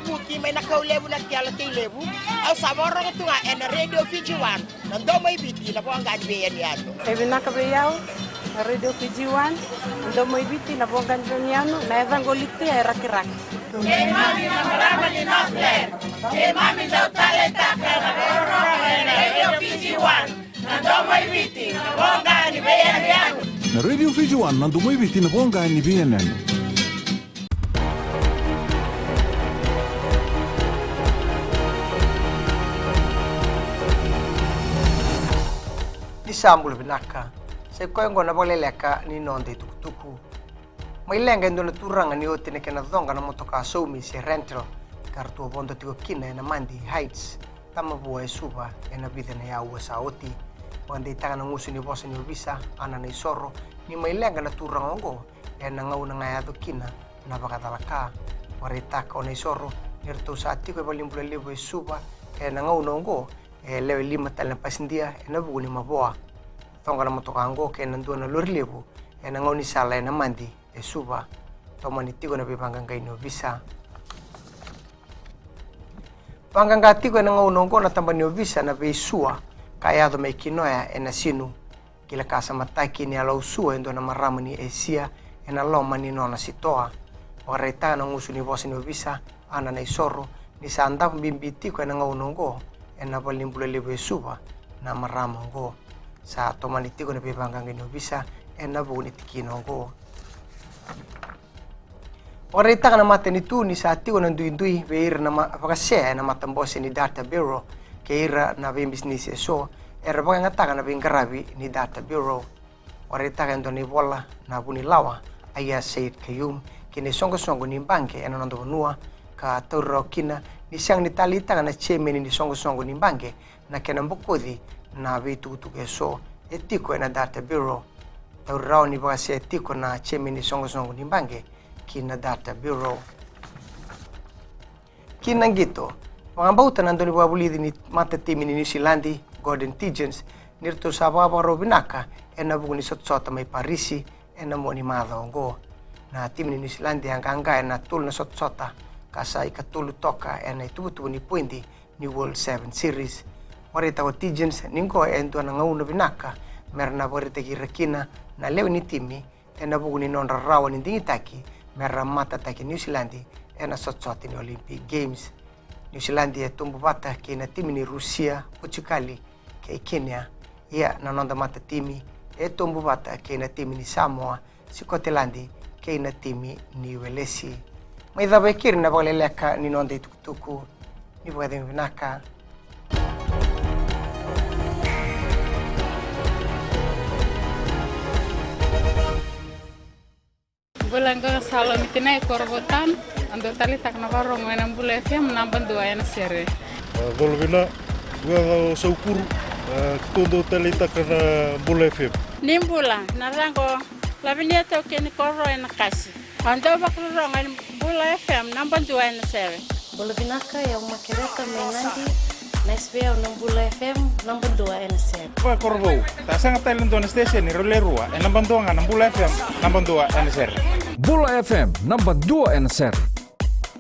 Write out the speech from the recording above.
buti may nakaulebu na kiala lebu au saboro tunga en radio Fiji 1 ndo mai biti na bonga beyan yato ebi nakabeyao radio Fiji 1 ndo mai biti na bonga beyan na evangolite rakiraki mami na marama ni Northland mami za talenta kana boro en radio Fiji 1 ndo mai biti na bonga beyan yato na radio Fiji 1 ndo mai biti na bonga beyan yato Sambul binaka se ko ngona bole leka ni nonde tukutuku mai lenga ndo na turanga ni otene kena donga na motoka so mi se rental kartu bondo tiko kina na mandi heights tama bua suba ena bida na ya usa oti wande tanga na ngusu ni bosa ni visa ana na isoro ni mai lenga na turanga ngo ena ngau na ngaya to kina na bakatalaka warita ko na isoro nirto sa tiko balimbule lebo suba ena ngau ngo lewe lima tala pasindia ena buguni maboa tonga na motoka ngo ke nandu na lorlebu ena ngoni sala ena mandi suba tomani tigo na bibanga ngaino visa panganga tigo na ngo na tambani visa na be sua kaya do me kinoya ena sinu kila kasa mataki ni ala usua endo na maramani esia ena loma ni nona sitoa oreta na ngusu ni bosi ni visa ana na isoro ni sanda bimbi tigo ena ngo ena balimbule lebo suba na marama ngo sa tomani tigo na bibanga ngino bisa ena buguni tikino ngo ore taka na mate ni tu ni sa tigo na ndui beir na pakase na matambose ni data bureau ke ira na be business so era banga taka na bingarabi ni data bureau ore taka ndo ni bola na buni lawa aya said kayum kini songo ni banke ena ndo nua ka toro kina ni siang ni talita na chemeni ni songo ni bange na kena mbokodi na vitu so etiko na data bureau taurao ni base etiko na chemeni songo ni bange kina data bureau kina ngito pangambauta nando ni babulidi ni mata timi ni New Zealand Golden Pigeons nirto sababa robinaka ena buguni sotsota mai parisi ena moni madongo na timi ni New Zealand anga na tul na sotsota kasa ikatulu toka ena itubutu ni pointi ni World 7 Series warita wa Pigeons ningo endo na ngauna binaka merna warita kirakina na leo ni timi ena buguni nonra rawa ni dingitaki merra mata taki New Zealand ena sotsoti ni Olympic Games New Zealand ya tumbu bata kina timi ni Rusia Portugal ke Kenya ya na nonda mata timi tumbu bata kina timi ni Samoa Scotland kina timi ni Welesi mai da bekir na bole leka ni nonde tukutuku ni bwede vinaka Bulanga salo mitine korbotan ando tali tak na barong na bule FM namban dua ena sere volvina gua saukur tondo tali tak na bule FM nimbula narango lavinia to ken korro ena kasi ando bakrong en bule FM namban dua ena sere Bolavinaka ya umakereka menandi na SBA ng Bula FM number 2 NSR. Wa korbo, ta sanga talen don station ni rolerua, en number 2 ng Bula FM number 2 NSR. Bula FM number 2 NSR.